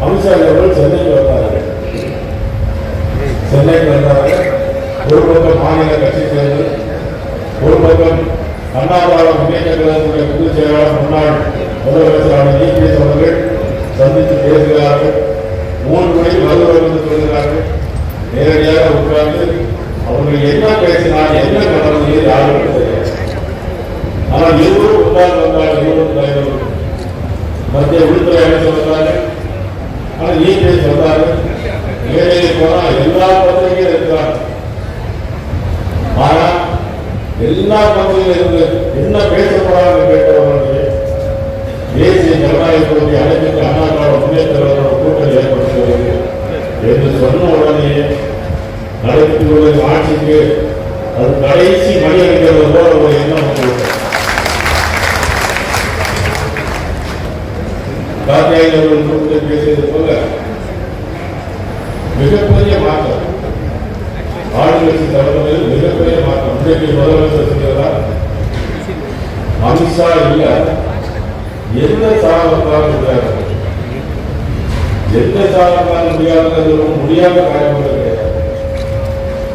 அமித்ஷா அவர்கள் சென்னைக்கு வந்தார்கள். சென்னைக்கு வந்தார்கள். ஒரு பக்கம் மாநில கட்சி தேர்தல், ஒரு பக்கம் அண்ணா திராவிட முன்னேற்ற கழகத்துடைய பொதுச் செயலாளர் முன்னாள் முதலமைச்சரான இபிஎஸ் அவர்கள் சந்தித்து பேசுகிறார்கள். 3 மணிக்கு வருவார்கள் என்று சொல்கிறார்கள். நேரடியாக உட்கார்ந்து அவர்கள் என்ன பேசினார், என்ன நடந்தது யாருக்கும் தெரியாது. ஆனால் இருவரும் உட்கார்ந்து வந்தால் இருவரும் தலைவர்கள் மத்திய உள்துறை அமைச்சர் வந்தார்கள். ஆனால் இபிஎஸ் வந்தார்கள். மேலே போனால் எல்லா பத்திரிகையும் இருக்கிறார். ஆனால் எல்லா பத்திரிகையும் இருந்து என்ன பேசப்படாமல் கேட்டவர்களுடைய தேசிய ஜனநாயக கட்சி அனைத்து அண்ணா திராவிட முன்னேற்ற கழகத்தோட கூட்டணி ஏற்படுத்துகிறது என்று சொன்ன உடனேயே நடத்தி உள்ள ஆட்சிக்கு அது கடைசி மணி அடிக்கிறது போல ஒரு எண்ணம் வந்து காத்தியாயர்கள் கூட்டத்தில் பேசியது போல மிகப்பெரிய மாற்றம். ஆளுங்கட்சி தலைவர்கள் மிகப்பெரிய மாற்றம். இன்றைக்கு முதலமைச்சர் சொல்கிறார், அமித்ஷா இல்ல எந்த சாதத்தால் முடியாது, எந்த சாதத்தால் முடியாது, முடியாத காரியங்கள் கிடையாது.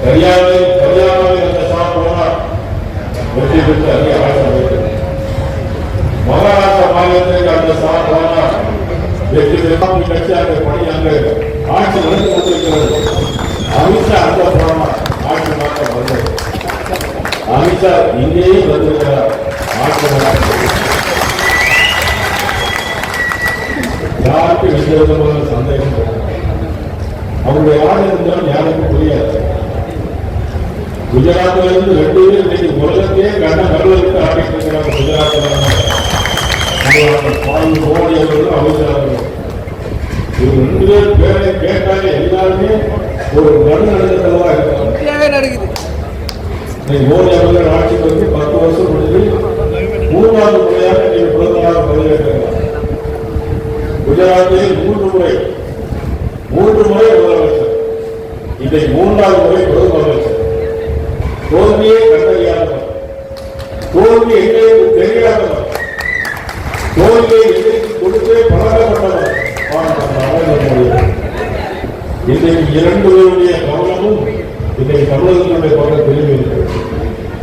ஹரியானாவில் அந்த சார் போனார், வெற்றி பெற்று அதிக ஆட்சி அமைக்கிறது. மகாராஷ்டிரா மாநிலத்திற்கு அந்த சார் போனார், வெற்றி பெற்று கட்சி அந்த பணி அங்கு ஆட்சி நடந்து கொண்டிருக்கிறது. அமித்ஷா அந்த போனார், ஆட்சி மாற்றம் வந்தது. அமித்ஷா இங்கேயும் வந்திருக்கிறார், ஆட்சி யாருக்கு எந்த விதமான சந்தேகம் அவருடைய ஆடு இருந்தாலும் யாருக்கும் புரியாது. குஜராத்ல இருந்து 2 பேர் இன்னைக்கு உலகத்தையே கண்ண கருவருக்கு ஆடிட்டு இருக்கிறாங்க. குஜராத்ல மோடி அவர்களும் அமித்ஷாவர்களும் இவங்க 2 பேரை கேட்டாலே எல்லாருமே ஒரு மண் நடந்ததா இருக்காங்க. மோடி அவர்கள் ஆட்சிக்கு வந்து 10 வருஷம் முடிஞ்சு 3வது முறையாக நீங்க பிரதமராக பதவியேற்கிறார். குஜராத்தில் 3 முறை முதலமைச்சர், இதை 3வது முறை முதலமைச்சர். தோல்வியே கண்டறியாதவர், தோல்வி எங்களுக்கு தெரியாதவர், தோல்வியை எங்களுக்கு கொடுத்தே பழக்கப்பட்டவர். இன்றைக்கு 2 பேருடைய கவனமும் இன்றைக்கு தமிழகத்தினுடைய பக்கம் திரும்பி இருக்கிறது.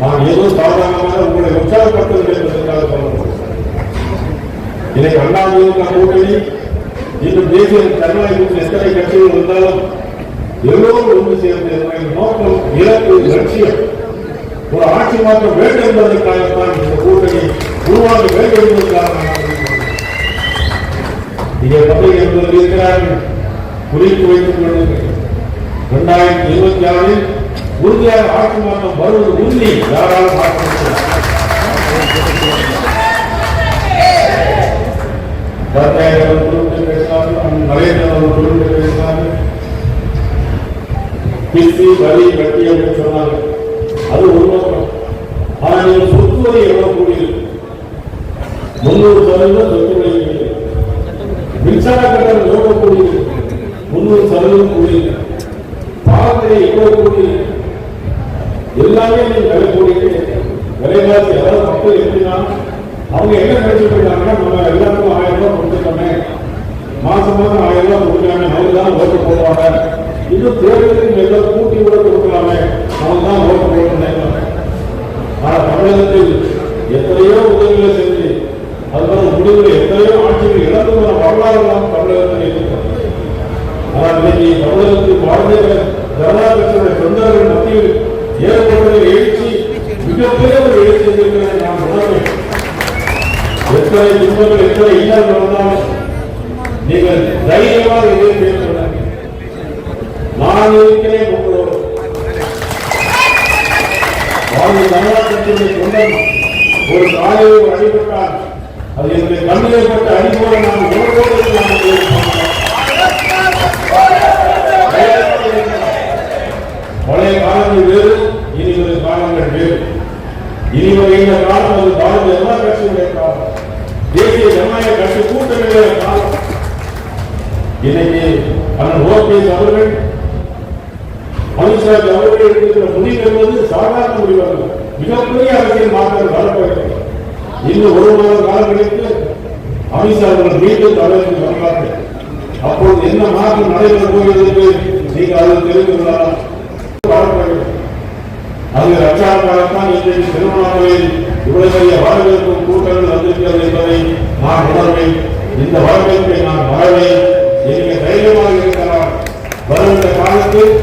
நான் ஏதோ சாதாரணமாக உங்களை உற்சாகப்படுத்துவது என்பதற்காக சொல்லணும். இன்னைக்கு அண்ணாதிமுக கூட்டணி இன்னும் தேசிய ஜனநாயகத்தில் எத்தனை கட்சிகள் இருந்தாலும் எல்லோரும் ஒன்று சேர்ந்து நோக்கம், இலக்கு, லட்சியம் ஒரு ஆட்சி மாற்றம் வேண்டும் என்பதற்காகத்தான் இந்த கூட்டணி உருவாக வேண்டும் என்பதற்காக இங்கே பத்திரிகை என்பதில் இருக்கிறார்கள். குறித்து வைத்துக் கொள்ளுங்கள், 2026 உறுதியாக ஆட்சி மாற்றம் வருவது உறுதி. யாராலும் மாற்றம் நரேந்திர பேசினார்கள். கிஸ்தி வரி கட்டி அப்படின்னு சொன்னாங்க. அது ஒரு நோக்கம். ஆனால் நீங்கள் சொத்து வரி எவ்வளவு கூடியிருக்கு? 300% சொத்து வரி. மின்சார கட்டணம் எவ்வளவு கூடியிருக்கு? 300% கூடியிருக்கு. பாலத்தை எவ்வளவு கூடியிருக்கு? எல்லாமே நீங்க விலை கூடியிருக்கு. விலைவாசி அதாவது மக்கள் எப்படின்னா அவங்க என்ன நினைச்சிட்டு இருக்காங்கன்னா, நம்ம எல்லாருக்கும் 1000 ரூபாய் கொடுத்துட்டோமே, மாசம் 1000 ரூபாய் கொடுக்கலாமே, அவங்க தான் ஓட்டு போடுவாங்க. இன்னும் தேர்தலுக்கு எல்லாம் கூட்டி கூட கொடுக்கலாமே, அவங்க தான் ஓட்டு போடணும். ஆனா தமிழகத்தில் எத்தனையோ உதவிகளை செஞ்சு அதுக்கான முடிவுகள் எத்தனையோ ஆட்சிகள் இழந்து வர வரலாறு தமிழகத்தில் இருக்கிறோம். ஆனால் இன்னைக்கு தமிழகத்தில் பாரதிய ஜனதா கட்சியுடைய தொண்டர்கள் மத்தியில் ஏற்பட்ட எழுச்சி மிகப்பெரிய ஒரு எழுச்சி இருக்கிறது. நான் உணர்வேன். எத்தனை துன்பங்கள், எத்தனை இன்னல்கள் வந்தாலும் நீங்கள் தைரியமாக இதை பேசுகிறாங்க. நான் இருக்கிறேன் உங்களோடு. பாரதிய ஜனதா கட்சியுடைய தொண்டன் ஒரு சாலையை அடிபட்டால் அது என்னுடைய கண்ணில் ஏற்பட்ட அடிப்போடு நான் உணர்வோடு பழைய காலங்கள் வேறு, இனி ஒரு காலங்கள் வேறு. இனி வருகின்ற காலம் அது பாரதிய ஜனதா கட்சியுடைய காலம், தேசிய ஜனநாயக கட்சி கூட்டணியுடைய காலம். இன்னைக்கு அண்ணன் ஓபிஎஸ் அவர்கள், அமித்ஷா அவர்கள் எடுக்கிற முடிவு என்பது சாதாரண முடிவாக மிகப்பெரிய அரசியல் மாற்றம் வரப்போகிறது. இன்னும் 1 மாத காலம் கழித்து அமித்ஷா அவர்கள் மீண்டும் தமிழகத்தில் வரலாற்று அப்போது என்ன மாற்றம் நடைபெற போகிறது நீங்கள் அதில் தெரிந்துள்ளா? அது ரட்சாக்காரத்தான் இன்றைக்கு திருவண்ணாமலையில் இவ்வளவு பெரிய வரவேற்பும் கூட்டங்கள் வந்திருக்கிறது என்பதை நான் உணர்வேன். இந்த வரவேற்பை நான் வரவேன். நீங்கள் தைரியமாக இருக்கிறார். வருகின்ற காலத்தில்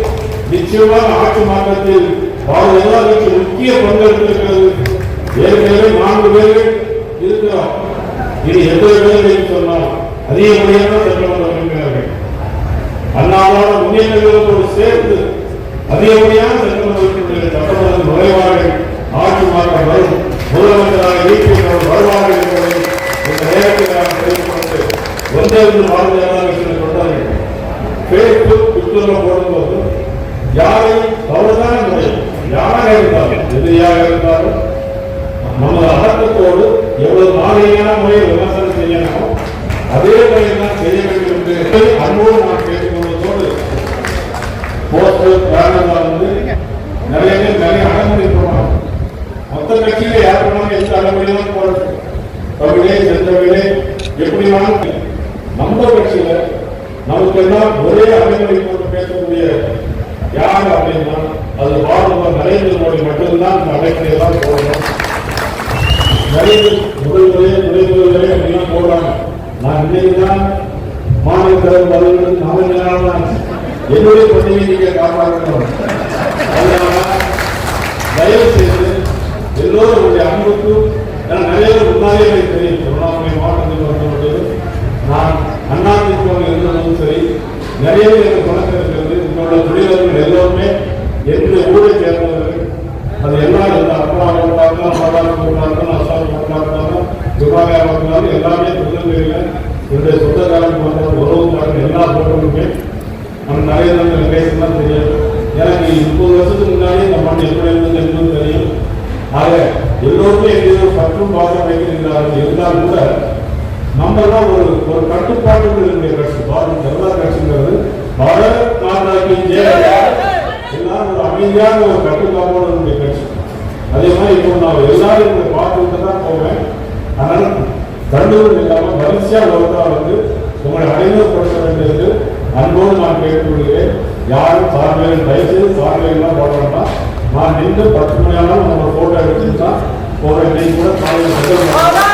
நிச்சயமாக ஆட்சி மாற்றத்தில் பாரதிய ஜனதா கட்சி முக்கிய பங்கெடுத்திருக்கிறது. ஏற்கனவே 4 பேர்கள் இருக்கிறோம். இது எத்தனை பேர்கள் சொன்னால் அதிகப்படியான சட்டமன்ற உறுப்பினர்கள் அண்ணாவோட முன்னேற்றங்களோடு சேர்த்து அதிகப்படியான சட்டமன்ற உறுப்பினர்கள் சட்டமன்றத்தில் நுழைவார்கள். ஆட்சி மாற்றம் வரும். முதலமைச்சராக வீட்டில் வருவார்கள் என்பதை இந்த நேரத்தில் நான் தெரிவித்து ஒன்றே ஒன்று பாரதிய ஜனதா கட்சியில் சொன்னார்கள். பேஸ்புக் ட்விட்டர்ல போடும்போது யாரையும் தவறுதான முறை யாராக இருந்தாலும் எதிரியாக இருந்தாலும் நமது அடக்கத்தோடு எவ்வளவு மாதிரியான முறையில் விமர்சனம் செய்யணும் அதே முறையில் தான் செய்ய வேண்டும் என்று அன்போடு நான் கேட்டுக்கொண்டதோடு போஸ்டர் பேனர்ல வந்து நிறைய பேர் நிறைய அடமுறை போடுறாங்க. மொத்த கட்சியில யார் வேணாலும் எந்த அடமுறையும் போடுறது தமிழே சென்றவிலே எப்படி வேணாலும் நம்ம கட்சியில நமக்கு எல்லாம் ஒரே அடைமுறை போட்டு பேசக்கூடிய யார் அப்படின்னா அது பாரத நரேந்திர மோடி மட்டும்தான் இந்த அடைமுறையை தான் போடணும். முதல்வரே அப்படின்னா போடுறாங்க. நான் இன்னைக்குதான் மாநில தலைவர் பதவிகளுக்கு 4 நாள் தான் என்னுடைய பணியை நீங்க காப்பாற்றணும். அதனால தயவு செய்து எல்லோருடைய அன்புக்கு நிறைய முன்னாலே எனக்கு தெரியும். திருவண்ணாமலை மாவட்டத்தில் வந்தபோது நான் அண்ணாதிமுக இருந்ததும் சரி நிறைய எனக்கு பணத்தில் இருக்கிறது. உங்களோட தொழிலாளர்கள் எல்லோருமே என்னுடைய ஊரை சேர்ந்தவர்கள். அது எல்லாம் இருந்த அப்பாவாக இருந்தாலும் அம்மாவாக இருந்தாலும் அசாவாக இருந்தாலும் துபாயாக இருந்தாலும் எல்லாமே திருநெல்வேலியில என்னுடைய சொந்தக்காரன் போன்ற உறவுக்காரன் எல்லா போட்டோருமே நம்ம நிறைய நாள் பேசலாம் தெரியும். எனக்கு 30 வருஷத்துக்கு முன்னாடி இந்த மண் எப்படி இருந்தது என்பதும் தெரியும். ஆக எல்லோருமே எங்கேயோ பற்றும் பாசம் வைக்கிறார்கள். இருந்தாலும் கூட நம்ம தான் ஒரு கட்டுப்பாட்டுகள் இருக்கிற கட்சி. பாரதிய ஜனதா கட்சிங்கிறது பாரத் மாதா கி ஜெய் எல்லாம் ஒரு அமைதியான ஒரு கட்டுப்பாட்டோடு இருக்கிற கட்சி. அதே மாதிரி இப்போ நான் எல்லாரும் பார்த்துட்டு தான் போவேன். ஆனால் தண்டூர் இல்லாமல் வரிசையா ஒருத்தா வந்து உங்களை அறிமுகப்படுத்த வேண்டியது அன்போடு நான் கேட்டுக்கொள்கிறேன். யாரும் சார்பில் தயவுசெய்து சார்பிலாம் போடுறோம்னா நான் நின்று 10 மணி ஆனாலும் உங்களோட போட்டோ எடுத்துட்டு தான் போவேன். நீங்க கூட